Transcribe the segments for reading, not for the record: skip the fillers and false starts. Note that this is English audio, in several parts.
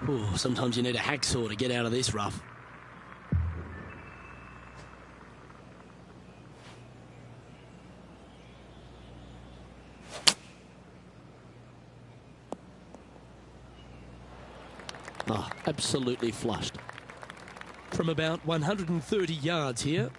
Ooh, sometimes you need a hacksaw to get out of this rough. Oh, absolutely flushed. From about 130 yards here.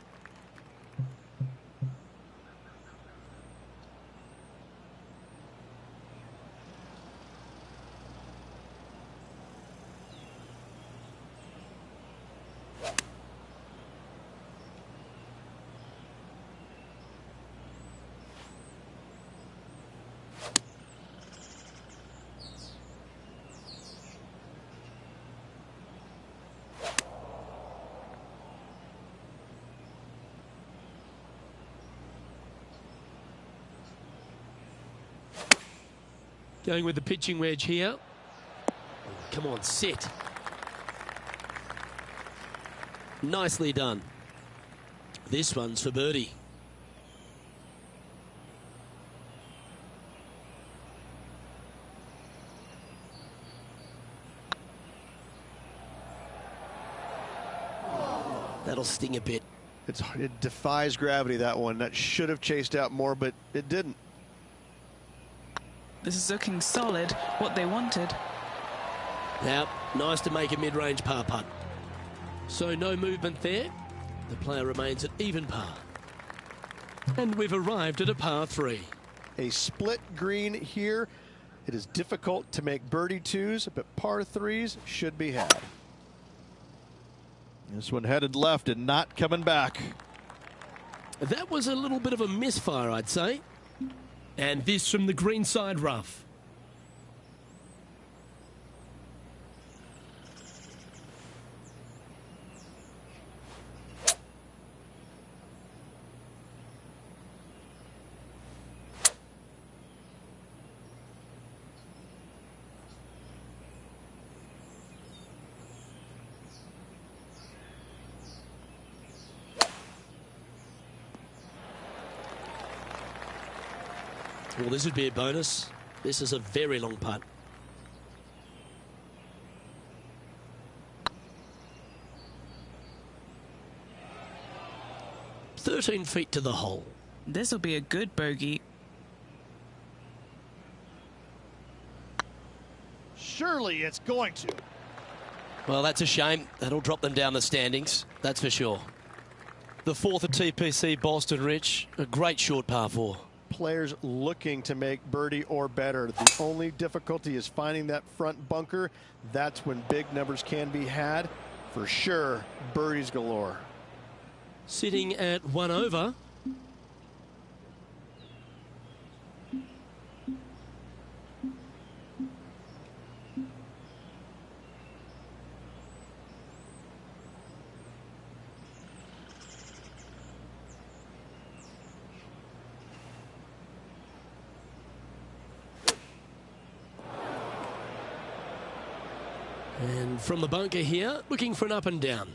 Going with the pitching wedge here. Come on, sit. Nicely done. This one's for birdie. That'll sting a bit. It defies gravity, that one. That should have chased out more, but it didn't. This is looking solid, what they wanted. Now, nice to make a mid-range par putt. So no movement there. The player remains at even par. And we've arrived at a par 3. A split green here. It is difficult to make birdie 2s, but par 3s should be had. This one headed left and not coming back. That was a little bit of a misfire, I'd say. And this from the greenside rough. Well, this would be a bonus. This is a very long putt. "13 feet to the hole." This will be a good bogey. Surely it's going to. Well, that's a shame. That'll drop them down the standings, that's for sure. The 4th at TPC Boston, Rich. A great short par 4. Players looking to make birdie or better. The only difficulty is finding that front bunker. That's when big numbers can be had. For sure, birdies galore. Sitting at 1 over. And from the bunker here, looking for an up and down.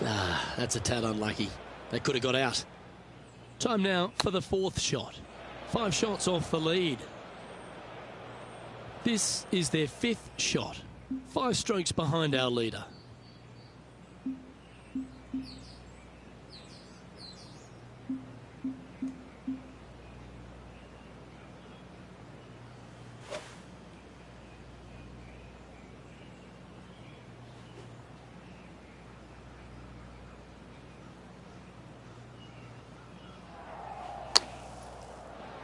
Ah, that's a tad unlucky. They could have got out. Time now for the 4th shot. 5 shots off the lead. This is their 5th shot. 5 strokes behind our leader.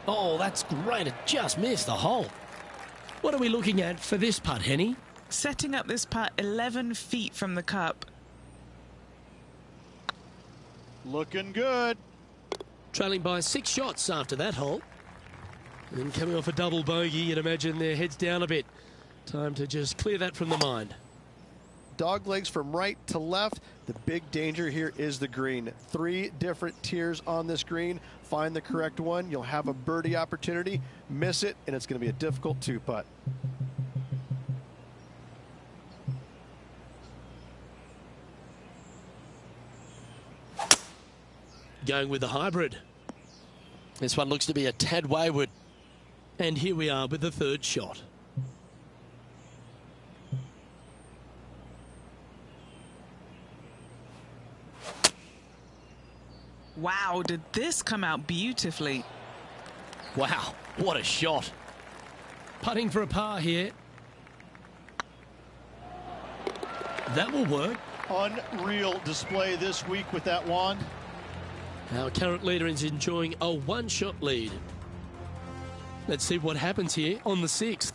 Oh, that's great. It just missed the hole. What are we looking at for this putt, Henny? Setting up this putt 11 feet from the cup. Looking good. Trailing by 6 shots after that hole. And coming off a double bogey, you'd imagine their heads down a bit. Time to just clear that from the mind. Dog legs from right to left. The big danger here is the green. 3 different tiers on this green. Find the correct one. You'll have a birdie opportunity. Miss it, and it's going to be a difficult 2-putt. Going with the hybrid. This one looks to be a tad wayward. And here we are with the third shot. Wow, did this come out beautifully? Wow, what a shot. Putting for a par here. That will work. Unreal display this week with that wand. Our current leader is enjoying a one-shot lead. Let's see what happens here on the 6th.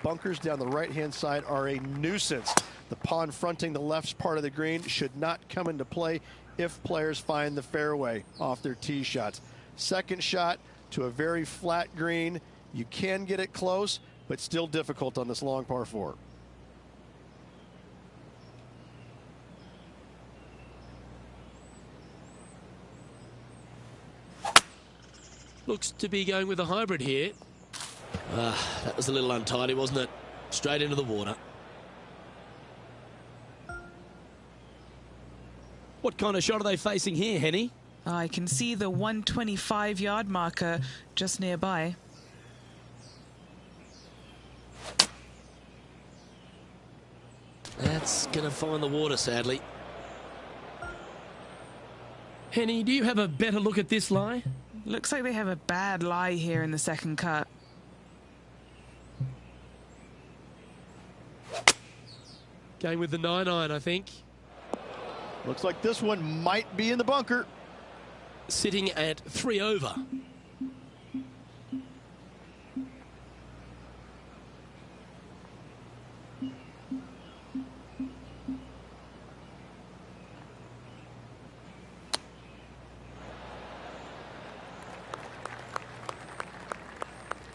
Bunkers down the right-hand side are a nuisance. The pond fronting the left part of the green should not come into play if players find the fairway off their tee shots. Second shot to a very flat green. You can get it close, but still difficult on this long par 4. Looks to be going with a hybrid here. That was a little untidy, wasn't it? Straight into the water. What kind of shot are they facing here, Henny? I can see the 125-yard marker just nearby. That's going to find the water, sadly. Henny, do you have a better look at this lie? Looks like they have a bad lie here in the second cut. Going with the 9-iron, I think. Looks like this one might be in the bunker. Sitting at 3 over.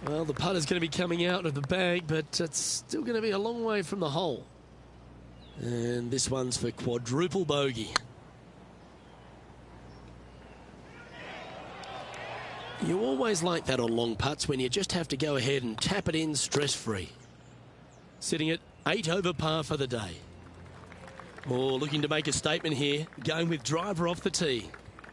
Well, the putter's going to be coming out of the bag, but it's still going to be a long way from the hole. And this one's for quadruple bogey. You always like that on long putts when you just have to go ahead and tap it in stress-free. Sitting at 8 over par for the day. Oh, looking to make a statement here, going with driver off the tee.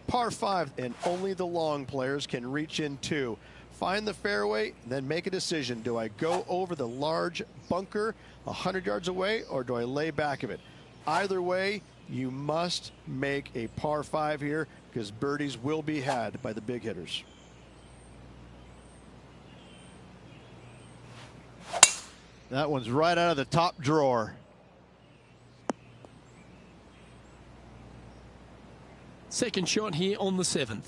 Par 5, and only the long players can reach in 2. Find the fairway, then make a decision. Do I go over the large bunker 100 yards away, or do I lay back of it? Either way, you must make a par 5 here, because birdies will be had by the big hitters. That one's right out of the top drawer. Second shot here on the 7th.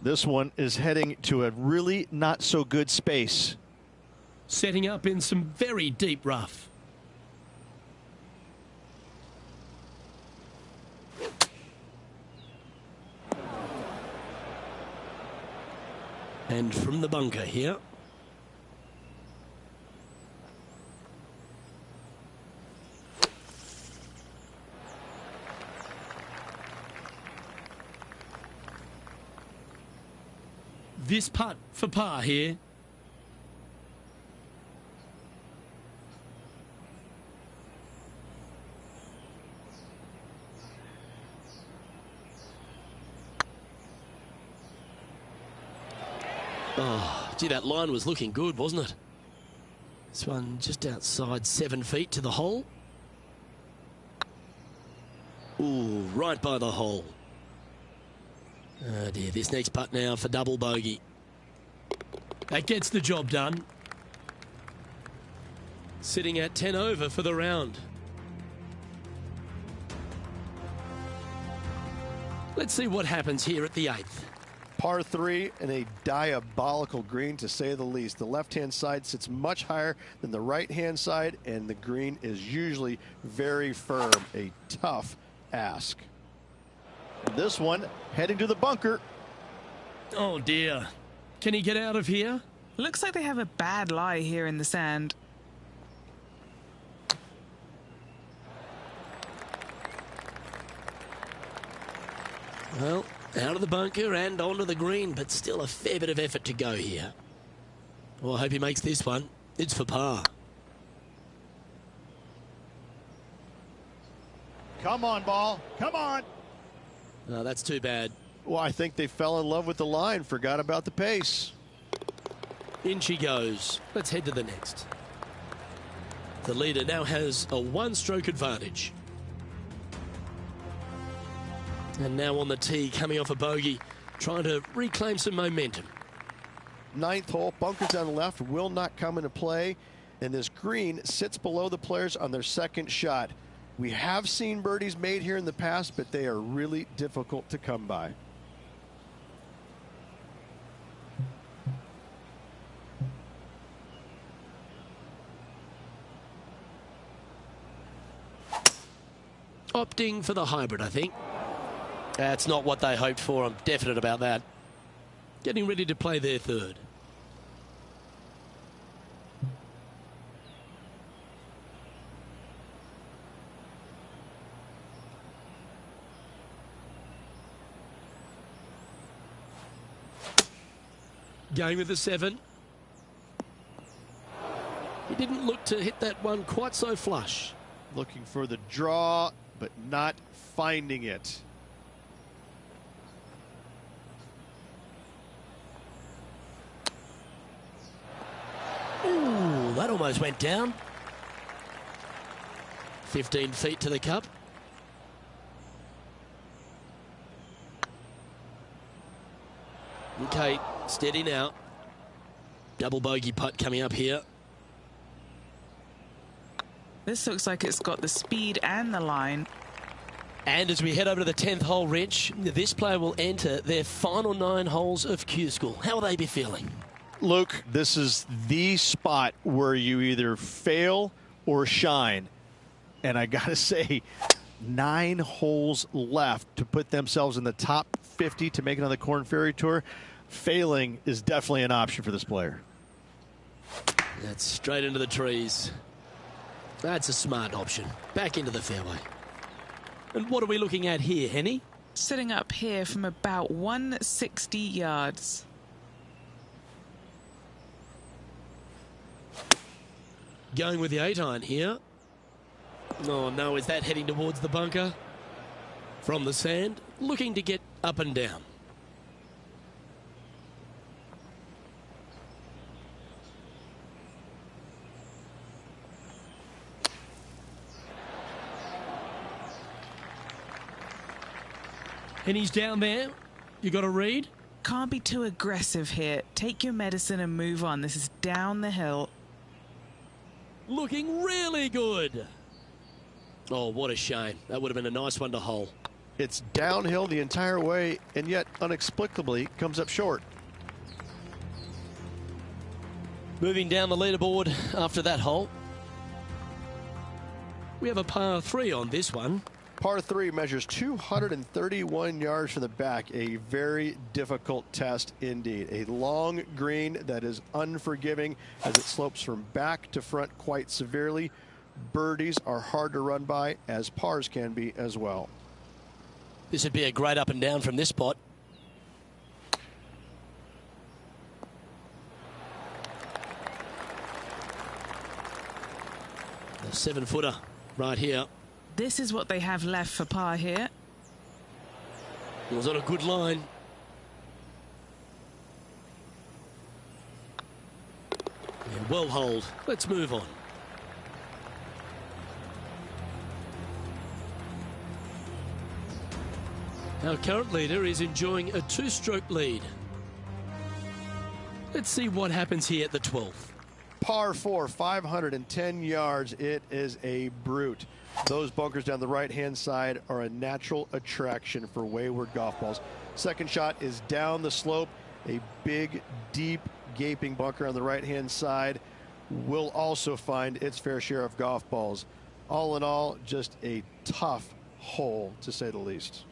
This one is heading to a really not so good space. Setting up in some very deep rough. And from the bunker here. This putt for par here. Oh, gee, that line was looking good, wasn't it? This one just outside 7 feet to the hole. Ooh, right by the hole. Oh dear, this next putt now for double bogey. That gets the job done. Sitting at 10 over for the round. Let's see what happens here at the 8th. Par 3 and a diabolical green, to say the least. The left-hand side sits much higher than the right-hand side, and the green is usually very firm. A tough ask. This one heading to the bunker. Oh dear. Can he get out of here? Looks like they have a bad lie here in the sand. Well, out of the bunker and onto the green, but still a fair bit of effort to go here. Well, I hope he makes this one. It's for par. Come on, ball. Come on. No, that's too bad. Well, I think they fell in love with the line, forgot about the pace. In she goes. Let's head to the next. The leader now has a one-stroke advantage. And now on the tee, coming off a bogey, trying to reclaim some momentum. Ninth hole, bunkers down the left will not come into play, and this green sits below the players on their second shot. We have seen birdies made here in the past, but they are really difficult to come by. Opting for the hybrid, I think. That's not what they hoped for. I'm definite about that. Getting ready to play their third. Going with the 7. He didn't look to hit that one quite so flush. Looking for the draw, but not finding it. Ooh, that almost went down. 15 feet to the cup. Okay, steady now. Double bogey putt coming up here. This looks like it's got the speed and the line. And as we head over to the 10th hole, Rich, this player will enter their final 9 holes of Q School. How will they be feeling? Luke, this is the spot where you either fail or shine. And I got to say, 9 holes left to put themselves in the top 50 to make it on the Corn Ferry Tour. Failing is definitely an option for this player. That's straight into the trees. That's a smart option. Back into the fairway. And what are we looking at here, Henny? Sitting up here from about 160 yards. Going with the 8-iron here. Oh no, is that heading towards the bunker? From the sand, looking to get up and down. And he's down there. You got to read. Can't be too aggressive here. Take your medicine and move on. This is down the hill. Looking really good. Oh, what a shame. That would have been a nice one to hole. It's downhill the entire way, and yet inexplicably comes up short. Moving down the leaderboard after that hole. We have a par 3 on this one. Par 3 measures 231 yards from the back. A very difficult test indeed. A long green that is unforgiving as it slopes from back to front quite severely. Birdies are hard to run by, as pars can be as well. This would be a great up and down from this spot. A 7-footer right here. This is what they have left for par here. It was on a good line. Yeah, well holed. Let's move on. Our current leader is enjoying a 2-stroke lead. Let's see what happens here at the 12th. Par 4, 510 yards. It is a brute. Those bunkers down the right-hand side are a natural attraction for wayward golf balls. Second shot is down the slope. A big, deep, gaping bunker on the right-hand side will also find its fair share of golf balls. All in all, just a tough hole, to say the least.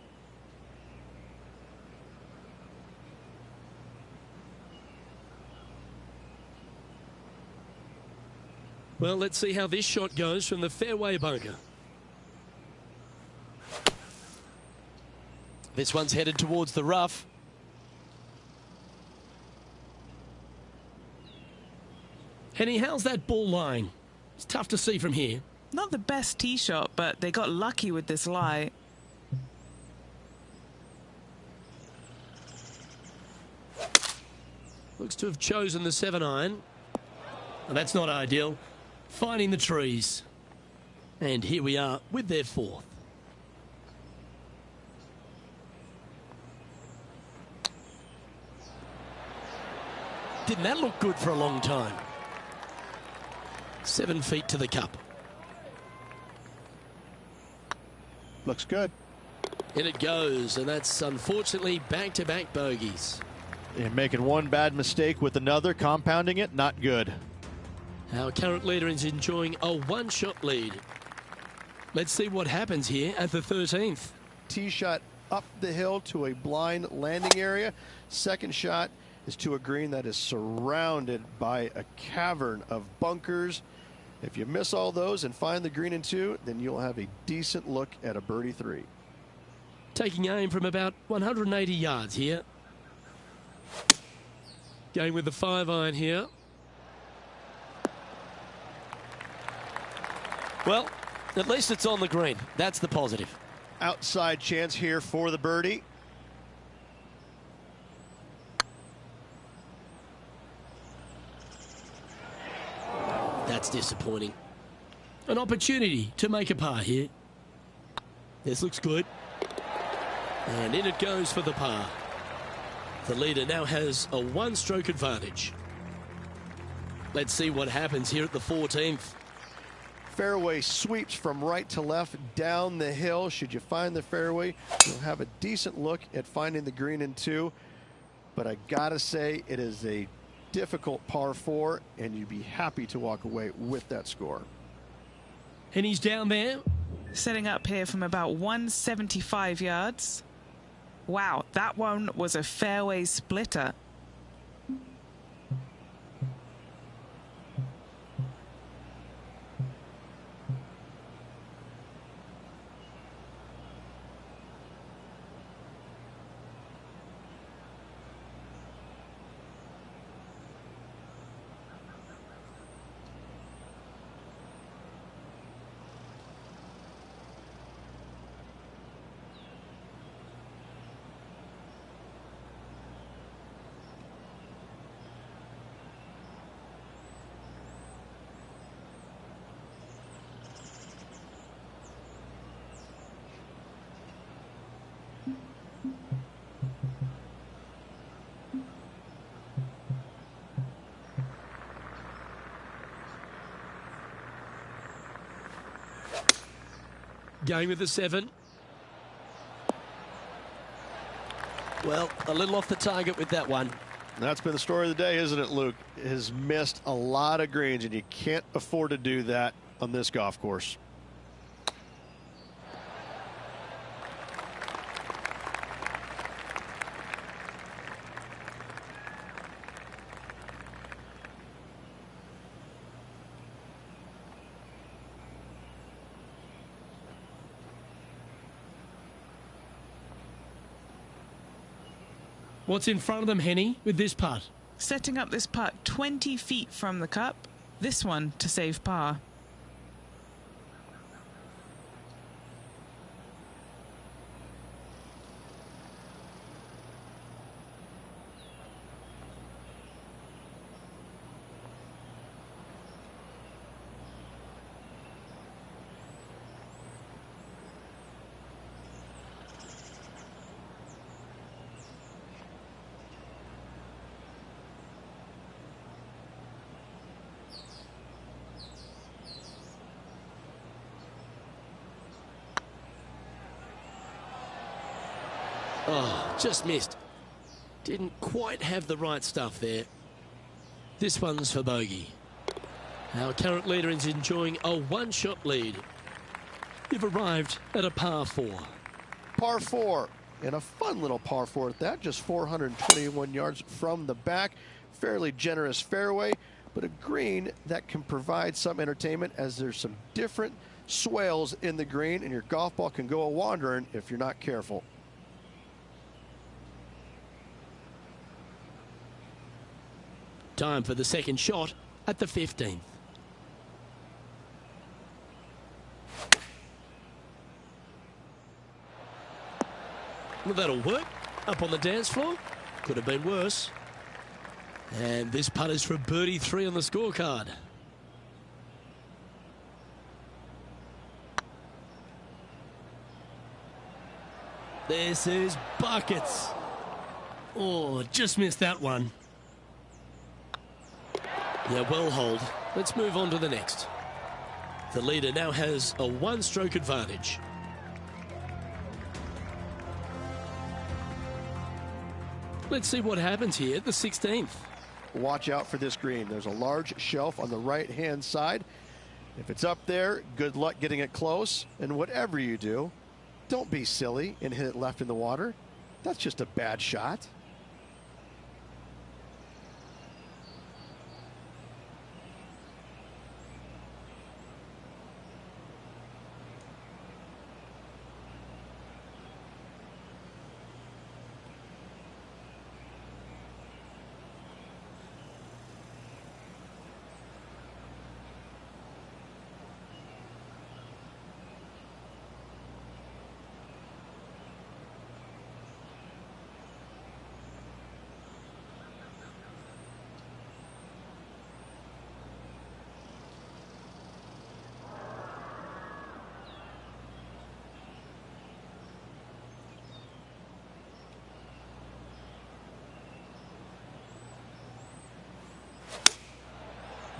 Well, let's see how this shot goes from the fairway bunker. This one's headed towards the rough. Henny, how's that ball lying? It's tough to see from here. Not the best tee shot, but they got lucky with this lie. Looks to have chosen the 7-iron. And that's not ideal. Finding the trees. And here we are with their fourth. Didn't that look good for a long time? 7 feet to the cup. Looks good. In it goes, and that's unfortunately back-to-back bogeys. And making one bad mistake with another, compounding it, not good. Our current leader is enjoying a one-shot lead. Let's see what happens here at the 13th. Tee shot up the hill to a blind landing area. Second shot is to a green that is surrounded by a cavern of bunkers. If you miss all those and find the green in 2, then you'll have a decent look at a birdie 3. Taking aim from about 180 yards here. Going with the 5-iron here. Well, at least it's on the green. That's the positive. Outside chance here for the birdie. That's disappointing. An opportunity to make a par here. This looks good. And in it goes for the par. The leader now has a one-stroke advantage. Let's see what happens here at the 14th. Fairway sweeps from right to left down the hill. Should you find the fairway, you'll have a decent look at finding the green in 2. But I gotta say, it is a difficult par 4, and you'd be happy to walk away with that score. And he's down there. Setting up here from about 175 yards. Wow, that one was a fairway splitter. Going with the 7. Well, a little off the target with that one. That's been the story of the day, isn't it, Luke? Has missed a lot of greens, and you can't afford to do that on this golf course. What's in front of them, Henny, with this putt? Setting up this putt 20 feet from the cup. This one to save par. Oh, just missed. Didn't quite have the right stuff there. This one's for bogey. Our current leader is enjoying a one-shot lead. You've arrived at a par 4. Par 4, and a fun little par 4 at that, just 421 yards from the back. Fairly generous fairway, but a green that can provide some entertainment as there's some different swales in the green, and your golf ball can go a-wandering if you're not careful. Time for the second shot at the 15th. Well, that'll work. Up on the dance floor. Could have been worse. And this putt is for a birdie 3 on the scorecard. This is buckets. Oh, just missed that one. Yeah, well hold. Let's move on to the next. The leader now has a 1-stroke advantage. Let's see what happens here at the 16th. Watch out for this green. There's a large shelf on the right-hand side. If it's up there, good luck getting it close. And whatever you do, don't be silly and hit it left in the water. That's just a bad shot.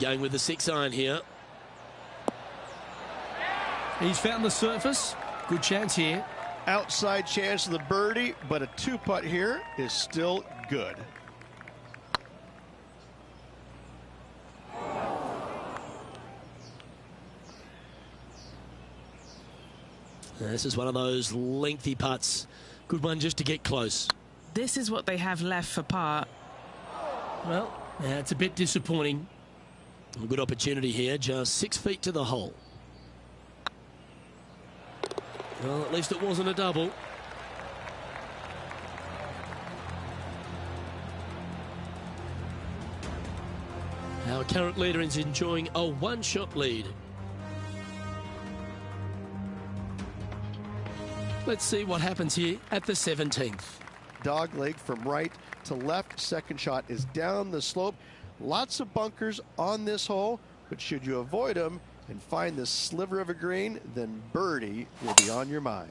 Going with the 6-iron here. He's found the surface. Good chance here. Outside chance of the birdie, but a 2-putt here is still good. This is one of those lengthy putts. Good one just to get close. This is what they have left for par. Well, it's a bit disappointing. A good opportunity here, just 6 feet to the hole. Well, at least it wasn't a double. Our current leader is enjoying a 1-shot lead. Let's see what happens here at the 17th. Dog leg from right to left. Second shot is down the slope. Lots of bunkers on this hole, but should you avoid them and find this sliver of a green, then birdie will be on your mind.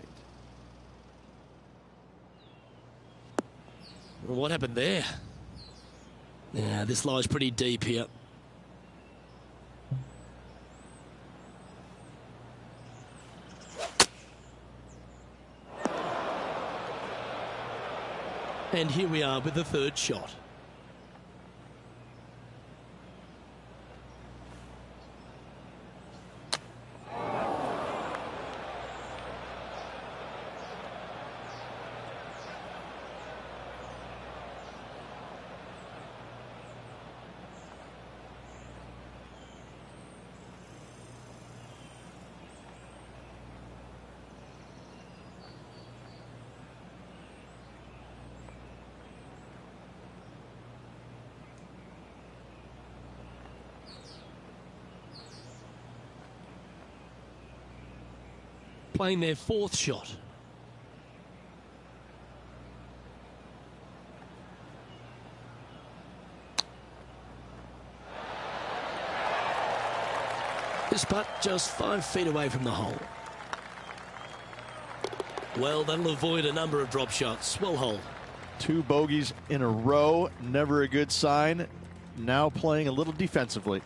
Well, what happened there? Yeah, this lies pretty deep here. And here we are with the 3rd shot. Playing their 4th shot. This putt just 5 feet away from the hole. Well, that'll avoid a number of drop shots. Well hold. 2 bogeys in a row, never a good sign. Now playing a little defensively.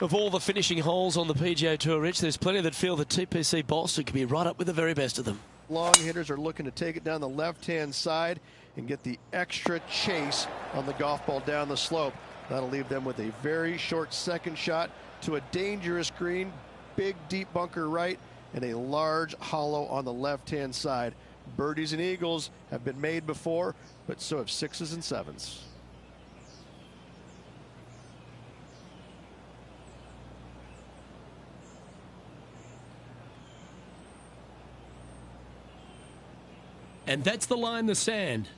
Of all the finishing holes on the PGA Tour, Rich, there's plenty that feel that TPC Boston could be right up with the very best of them. Long hitters are looking to take it down the left-hand side and get the extra chase on the golf ball down the slope. That'll leave them with a very short second shot to a dangerous green, big deep bunker right, and a large hollow on the left-hand side. Birdies and eagles have been made before, but so have 6s and 7s. And that's the line in the sand.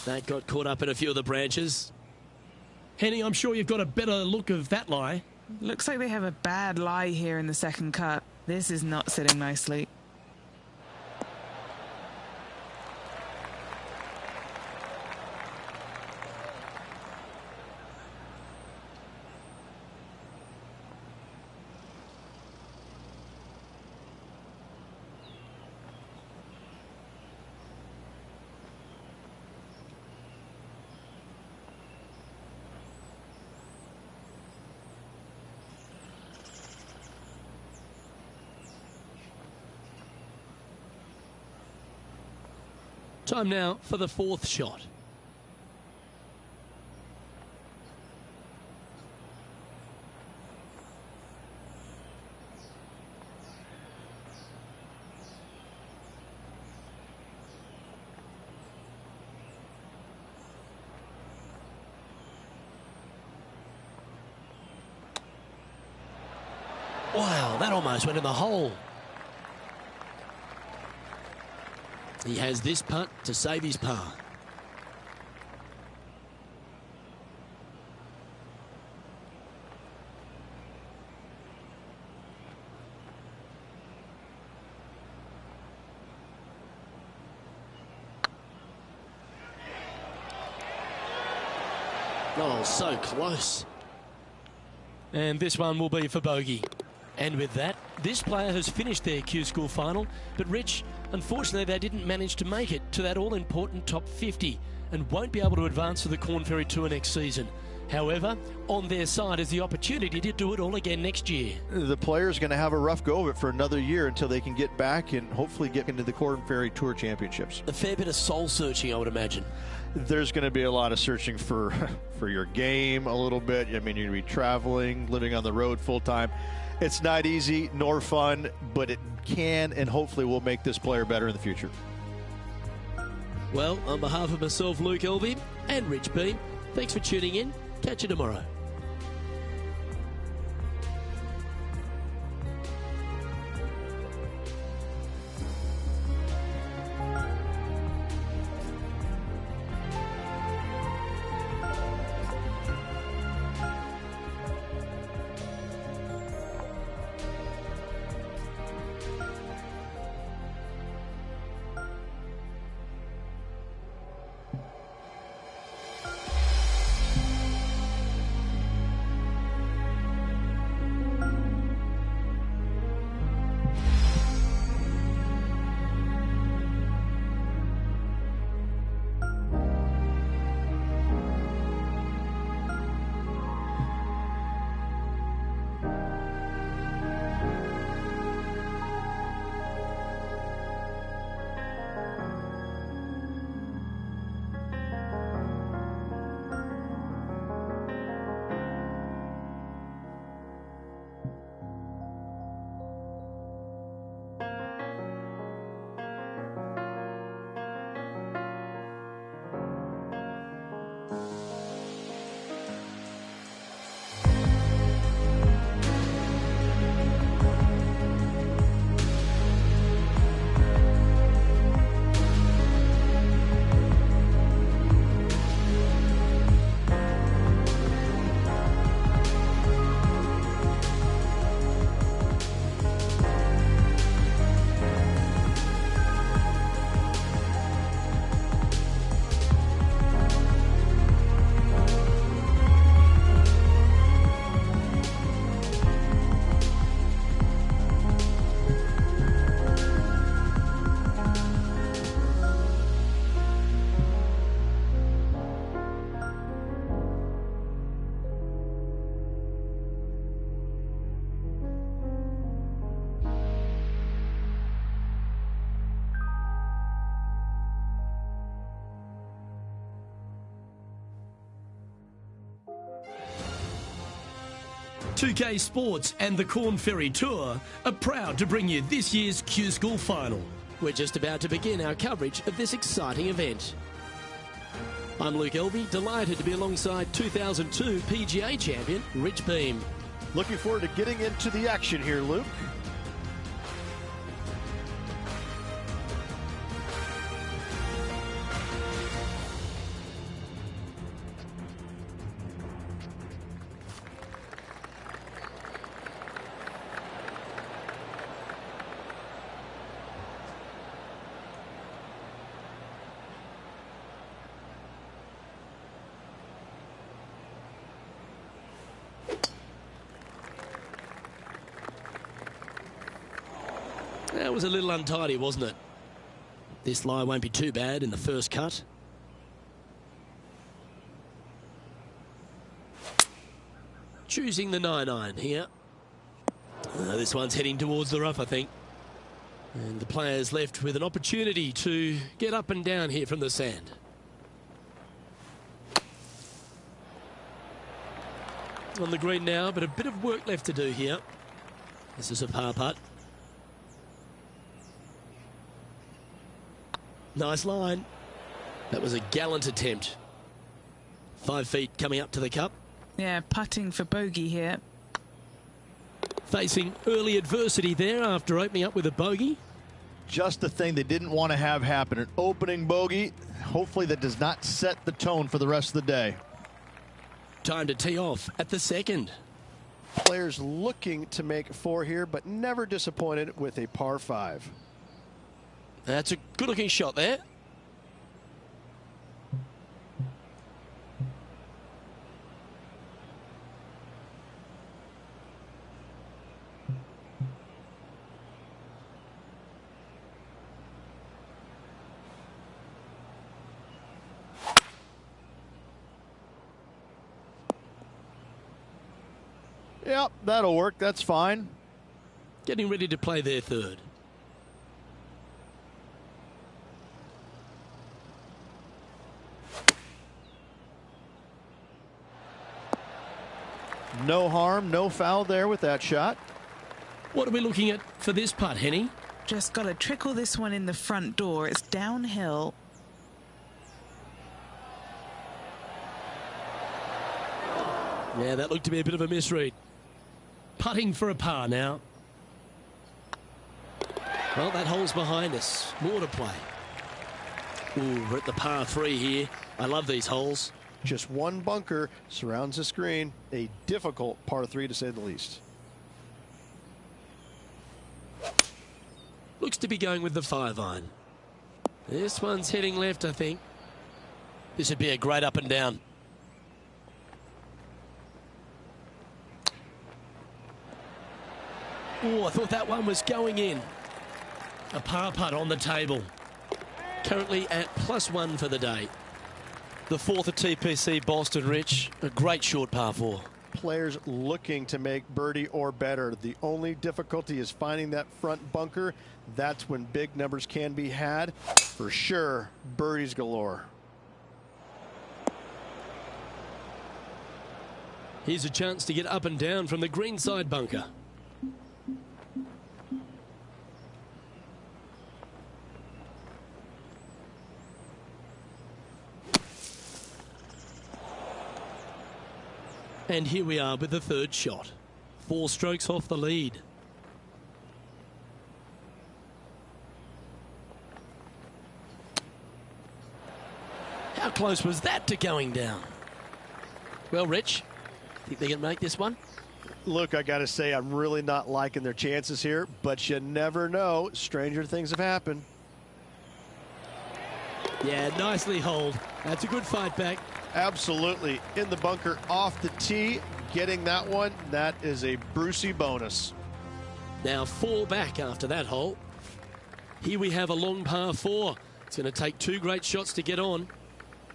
That got caught up in a few of the branches. Henny, I'm sure you've got a better look of that lie. Looks like they have a bad lie here in the second cut. This is not sitting nicely. Time now for the fourth shot. Wow, that almost went in the hole. He has this putt to save his par. Oh, so close. And this one will be for bogey. And with that, this player has finished their Q School final, but Rich, unfortunately they didn't manage to make it to that all-important top 50 and won't be able to advance to the Corn Ferry Tour next season. However, on their side is the opportunity to do it all again next year. The player's going to have a rough go of it for another year until they can get back and hopefully get into the Corn Ferry Tour Championships. A fair bit of soul-searching, I would imagine. There's going to be a lot of searching for your game a little bit. I mean, you're going to be traveling, living on the road full-time. It's not easy nor fun, but it can and hopefully will make this player better in the future. Well, on behalf of myself, Luke Elvey, and Rich Beam, thanks for tuning in. Catch you tomorrow. Pga Sports and the Corn Ferry Tour are proud to bring you this year's Q School final. We're just about to begin our coverage of this exciting event. I'm Luke Elvey, delighted to be alongside 2002 PGA champion Rich Beam. Looking forward to getting into the action here, Luke. That was a little untidy, wasn't it? This lie won't be too bad in the first cut. Choosing the 9-iron here. This one's heading towards the rough, I think. And the player's left with an opportunity to get up and down here from the sand. On the green now, but a bit of work left to do here. This is a par putt. Nice line. That was a gallant attempt. 5 feet coming up to the cup. Yeah, putting for bogey here. Facing early adversity there after opening up with a bogey. Just the thing they didn't want to have happen. An opening bogey. Hopefully that does not set the tone for the rest of the day. Time to tee off at the second. Players looking to make 4 here, but never disappointed with a par 5. That's a good-looking shot there. Yep, that'll work. That's fine. Getting ready to play their third. No harm, no foul there with that shot. What are we looking at for this putt, Henny? Just got to trickle this one in the front door. It's downhill. Yeah, that looked to be a bit of a misread. Putting for a par now. Well, that hole's behind us. More to play. Ooh, we're at the par 3 here. I love these holes. Just one bunker surrounds the screen. A difficult par 3 to say the least. Looks to be going with the 5-iron. This one's heading left, I think. This would be a great up and down. Oh, I thought that one was going in. A par putt on the table. Currently at +1 for the day. The 4th at TPC Boston, Rich. A great short par 4. Players looking to make birdie or better. The only difficulty is finding that front bunker. That's when big numbers can be had. For sure, birdies galore. Here's a chance to get up and down from the greenside bunker. And here we are with the third shot. 4 strokes off the lead. How close was that to going down? Well, Rich, think they can make this one? Look, I got to say, I'm really not liking their chances here, but you never know. Stranger things have happened. Yeah, nicely holed. That's a good fight back. Absolutely. In the bunker off the tee, getting that one, that is a Brucey bonus. Now 4 back after that hole. Here we have a long par 4. It's going to take 2 great shots to get on.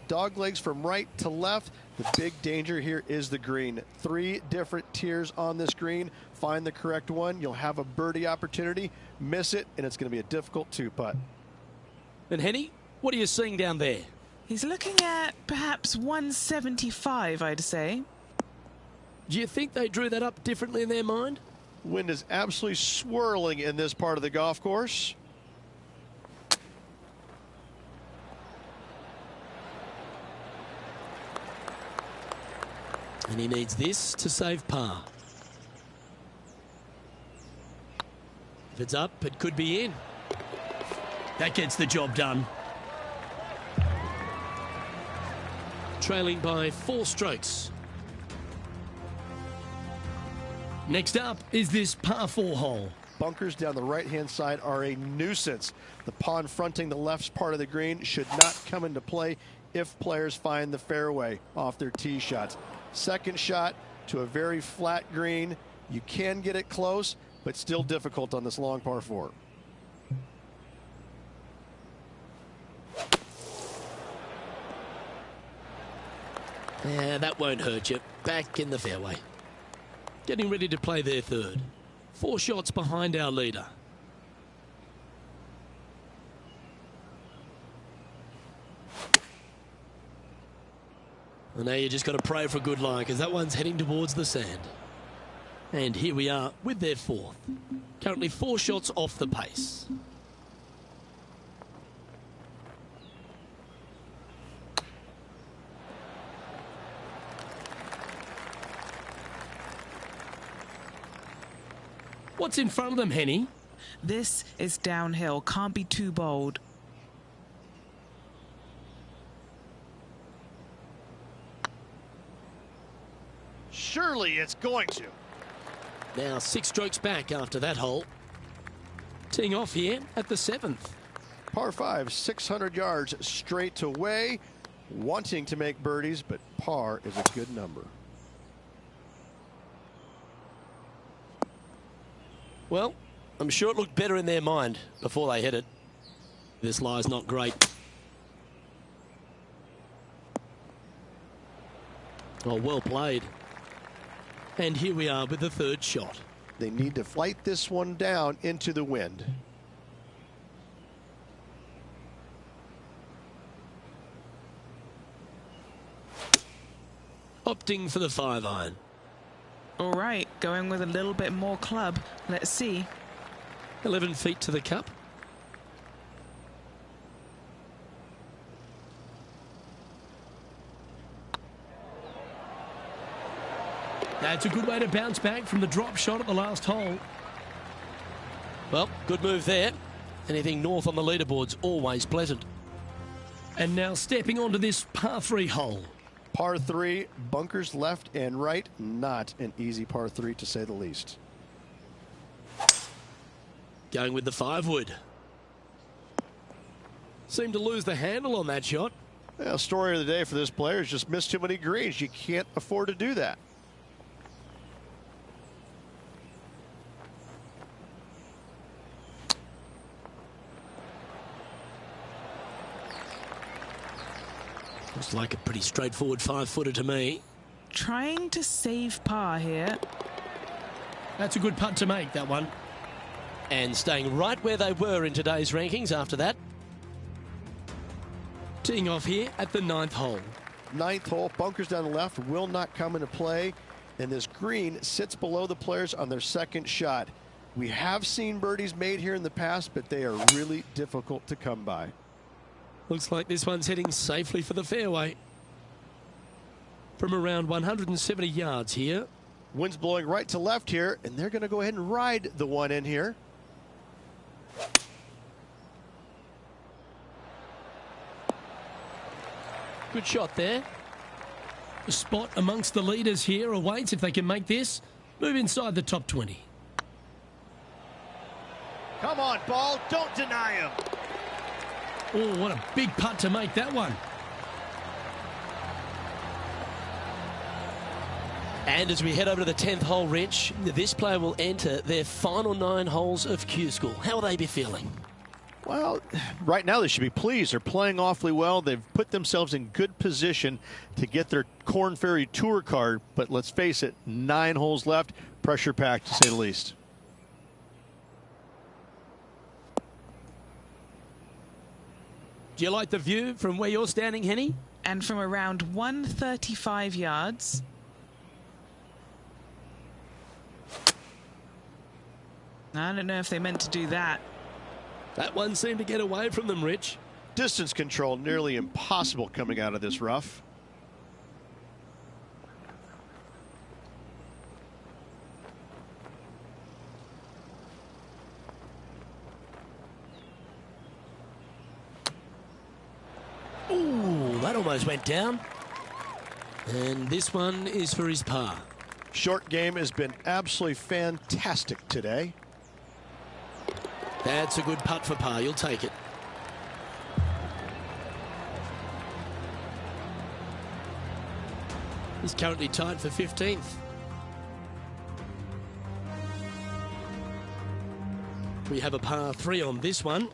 Dog legs from right to left. The big danger here is the green. 3 different tiers on this green. Find the correct one. You'll have a birdie opportunity. Miss it, and it's going to be a difficult 2-putt. And Henny, what are you seeing down there? He's looking at perhaps 175, I'd say. Do you think they drew that up differently in their mind? Wind is absolutely swirling in this part of the golf course. And he needs this to save par. If it's up, it could be in. That gets the job done. Trailing by 4 strokes. Next up is this par 4 hole. Bunkers down the right-hand side are a nuisance. The pond fronting the left part of the green should not come into play if players find the fairway off their tee shots. Second shot to a very flat green. You can get it close, but still difficult on this long par 4. Yeah, that won't hurt you. Back in the fairway. Getting ready to play their third. 4 shots behind our leader. Well, now you just got to pray for a good lie, because that one's heading towards the sand. And here we are with their fourth. Currently 4 shots off the pace. What's in front of them, Henny? This is downhill. Can't be too bold. Surely it's going to. Now 6 strokes back after that hole. Teeing off here at the 7th. Par 5, 600 yards straight away. Wanting to make birdies, but par is a good number. Well, I'm sure it looked better in their mind before they hit it. This lie's not great. Oh, well played. And here we are with the third shot. They need to flight this one down into the wind. Opting for the 5-iron. All right, going with a little bit more club. Let's see. 11 feet to the cup. That's a good way to bounce back from the drop shot at the last hole. Well, good move there. Anything north on the leaderboard's always pleasant. And now stepping onto this par 3 hole. Par 3, bunkers left and right. Not an easy par 3, to say the least. Going with the 5-wood. Seemed to lose the handle on that shot. Well, story of the day for this player is just missed too many greens. You can't afford to do that. Looks like a pretty straightforward 5-footer to me. Trying to save par here. That's a good putt to make, that one. And staying right where they were in today's rankings after that. Teeing off here at the 9th hole. 9th hole, bunkers down the left will not come into play. And this green sits below the players on their second shot. We have seen birdies made here in the past, but they are really difficult to come by. Looks like this one's heading safely for the fairway. From around 170 yards here. Wind's blowing right to left here, and they're going to go ahead and ride the one in here. Good shot there. A spot amongst the leaders here awaits if they can make this. Move inside the top 20. Come on, ball. Don't deny him. Oh, what a big putt to make that one. And as we head over to the 10th hole, Rich, this player will enter their final 9 holes of Q School. How will they be feeling? Well, right now they should be pleased. They're playing awfully well. They've put themselves in good position to get their Corn Ferry Tour card. But let's face it, 9 holes left. Pressure packed, to say the least. Do you like the view from where you're standing, Henny? And from around 135 yards. I don't know if they meant to do that. That one seemed to get away from them, Rich. Distance control nearly impossible coming out of this rough. Ooh, that almost went down. And this one is for his par. Short game has been absolutely fantastic today. That's a good putt for par. You'll take it. He's currently tied for 15th. We have a par 3 on this one.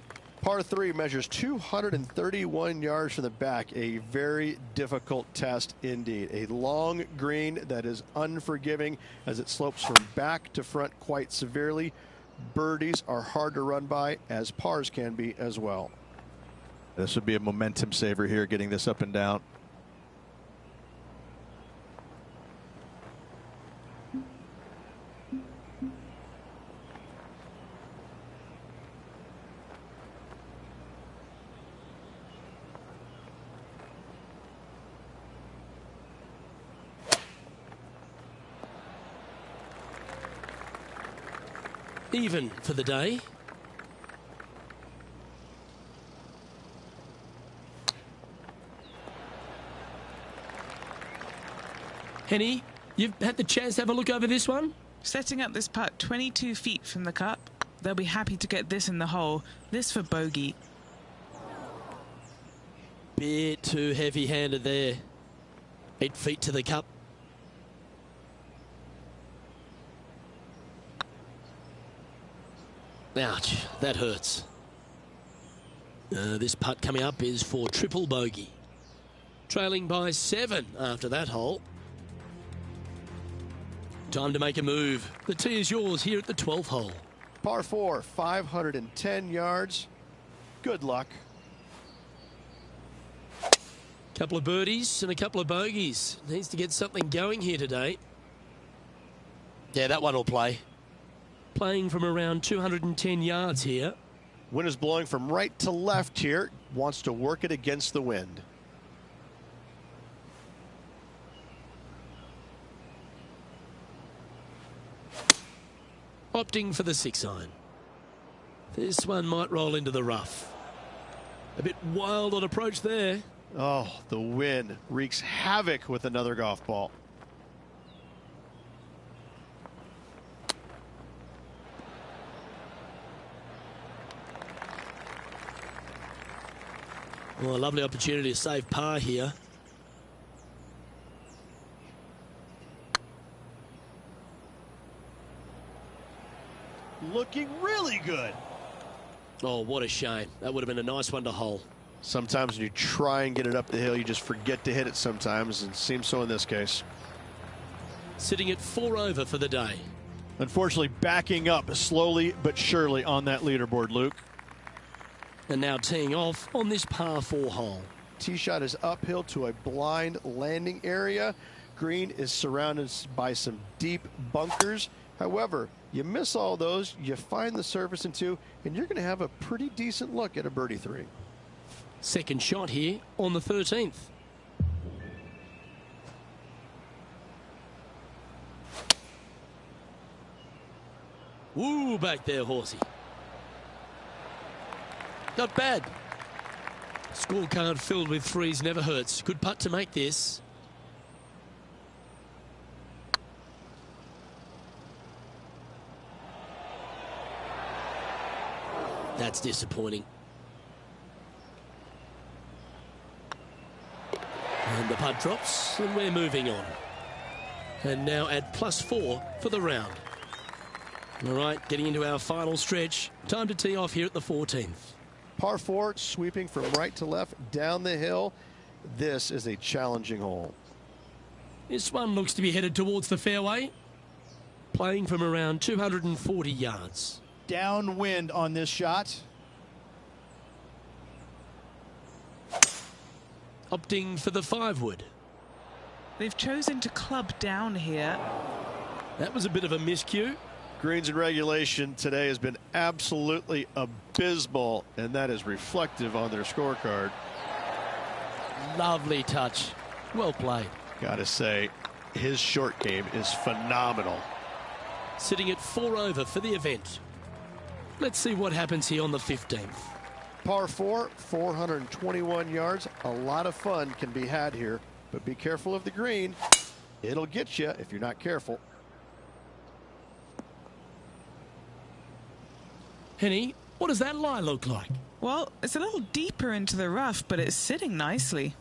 Par 3 measures 231 yards from the back. A very difficult test indeed. A long green that is unforgiving as it slopes from back to front quite severely. Birdies are hard to run by, as pars can be as well. This would be a momentum saver here, getting this up and down. Even for the day. Henny, you've had the chance to have a look over this one? Setting up this putt 22 feet from the cup. They'll be happy to get this in the hole. This for bogey. Bit too heavy-handed there. 8 feet to the cup. Ouch, that hurts. This putt coming up is for triple bogey. Trailing by 7 after that hole. Time to make a move. The tee is yours here at the 12th hole. Par 4, 510 yards. Good luck. Couple of birdies and a couple of bogeys. Needs to get something going here today. Yeah, that one will play. Playing from around 210 yards here. Wind is blowing from right to left here. Wants to work it against the wind. Opting for the 6-iron. This one might roll into the rough. A bit wild on approach there. Oh, the wind wreaks havoc with another golf ball. Well, a lovely opportunity to save par here. Looking really good. Oh, what a shame. That would have been a nice one to hole. Sometimes when you try and get it up the hill, you just forget to hit it sometimes, and it seems so in this case. Sitting at 4 over for the day. Unfortunately, backing up slowly but surely on that leaderboard, Luke. And now teeing off on this par 4 hole. Tee shot is uphill to a blind landing area. Green is surrounded by some deep bunkers. However, you miss all those, you find the surface in 2, and you're going to have a pretty decent look at a birdie 3. Second shot here on the 13th. Woo, back there, horsey. Not bad. Scorecard filled with 3s never hurts. Good putt to make this. That's disappointing. And the putt drops, and we're moving on. And now at +4 for the round. All right, getting into our final stretch. Time to tee off here at the 14th. Par 4, sweeping from right to left down the hill. This is a challenging hole. This one looks to be headed towards the fairway. Playing from around 240 yards. Downwind on this shot. Opting for the 5-wood. They've chosen to club down here. That was a bit of a miscue. Greens in regulation today has been absolutely abysmal, and that is reflective on their scorecard. Lovely touch. Well played. Gotta say, his short game is phenomenal. Sitting at 4 over for the event. Let's see what happens here on the 15th. Par 4, 421 yards. A lot of fun can be had here, but be careful of the green. It'll get you if you're not careful. Henny, what does that lie look like? Well, it's a little deeper into the rough, but it's sitting nicely.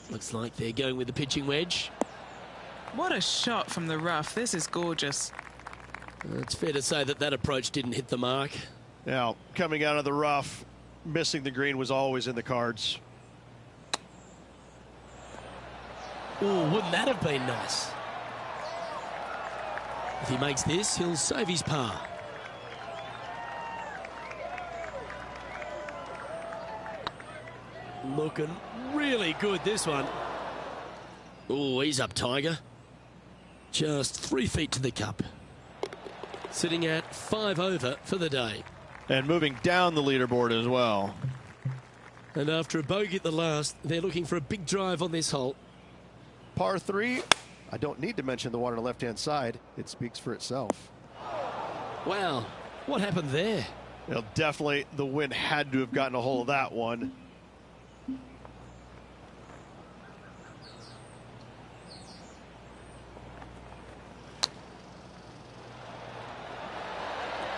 Looks like they're going with the pitching wedge. What a shot from the rough. This is gorgeous. It's fair to say that that approach didn't hit the mark. Now, coming out of the rough, missing the green was always in the cards. Oh, wouldn't that have been nice? If he makes this, he'll save his par. Looking really good, this one. Oh, he's up, Tiger. Just 3 feet to the cup. Sitting at 5 over for the day. And moving down the leaderboard as well. And after a bogey at the last, they're looking for a big drive on this hole. Par 3. I don't need to mention the one on the left-hand side. It speaks for itself. Wow, what happened there? Well, definitely the wind had to have gotten a hold of that one.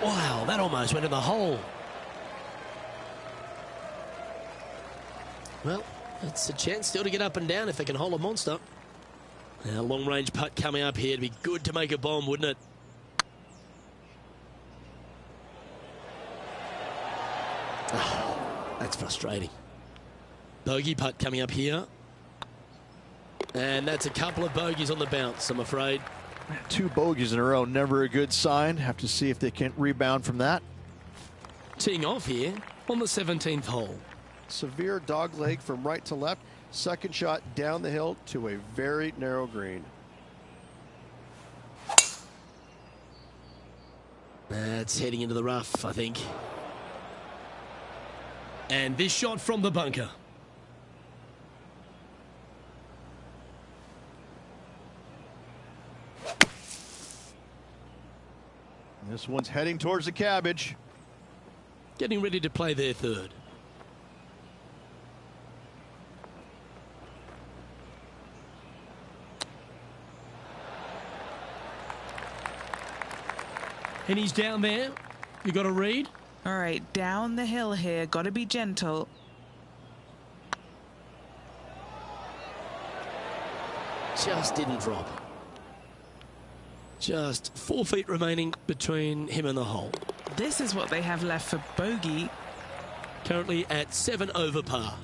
Wow, that almost went in the hole. Well, it's a chance still to get up and down if they can hold a monster. Now, long-range putt coming up here. It'd be good to make a bomb, wouldn't it? Oh, that's frustrating. Bogey putt coming up here. And that's a couple of bogeys on the bounce, I'm afraid. 2 bogeys in a row, never a good sign. Have to see if they can rebound from that. Teeing off here on the 17th hole. Severe dog leg from right to left. Second shot down the hill to a very narrow green. That's heading into the rough, I think. And this shot from the bunker. This one's heading towards the cabbage. Getting ready to play their third. And he's down there. You got to read. All right, down the hill here. Got to be gentle. Just didn't drop. Just 4 feet remaining between him and the hole. This is what they have left for bogey. Currently at 7 over par.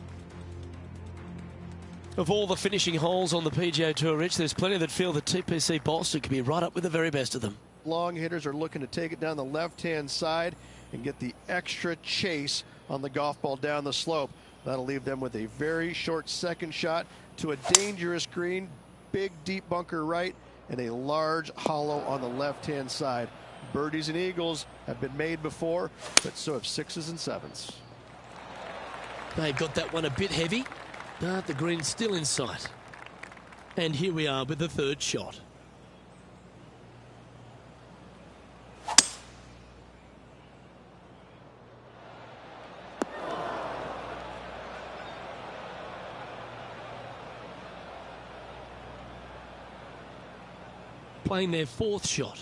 Of all the finishing holes on the PGA Tour, Rich, there's plenty that feel that TPC Boston could be right up with the very best of them. Long hitters are looking to take it down the left-hand side and get the extra chase on the golf ball down the slope. That'll leave them with a very short second shot to a dangerous green, big deep bunker right, and a large hollow on the left-hand side. Birdies and eagles have been made before, but so have 6s and 7s. They've got that one a bit heavy, but the green's still in sight. And here we are with the third shot. Playing their fourth shot.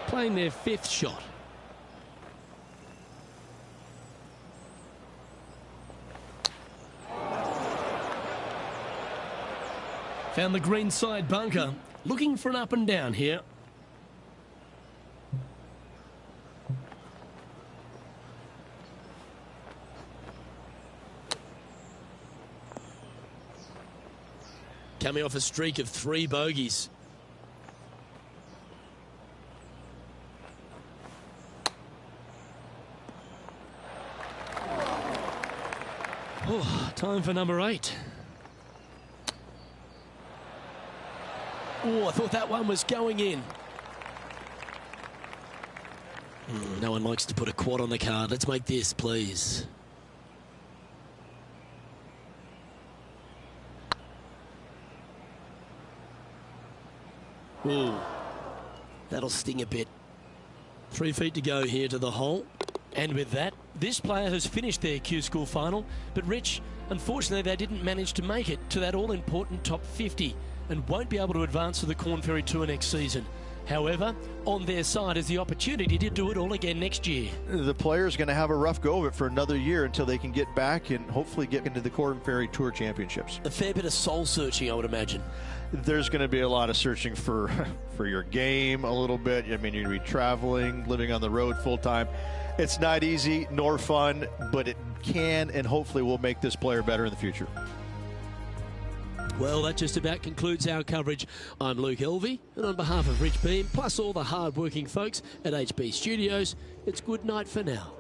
Playing their fifth shot. Found the green side bunker. Looking for an up and down here. Coming off a streak of 3 bogeys. Oh, time for number 8. Oh, I thought that one was going in. No one likes to put a quad on the card. Let's make this, please. Ooh, that'll sting a bit. 3 feet to go here to the hole. And with that, this player has finished their Q School final. But Rich, unfortunately, they didn't manage to make it to that all-important top 50. and won't be able to advance to the Corn Ferry Tour next season. However, on their side is the opportunity to do it all again next year. The player's going to have a rough go of it for another year until they can get back and hopefully get into the Corn Ferry Tour Championships. A fair bit of soul searching, I would imagine. There's going to be a lot of searching for your game a little bit. I mean, you're going to be traveling, living on the road full time. It's not easy nor fun, but it can and hopefully will make this player better in the future. Well, that just about concludes our coverage. I'm Luke Elvey, and on behalf of Rich Beam, plus all the hard-working folks at HB Studios, it's good night for now.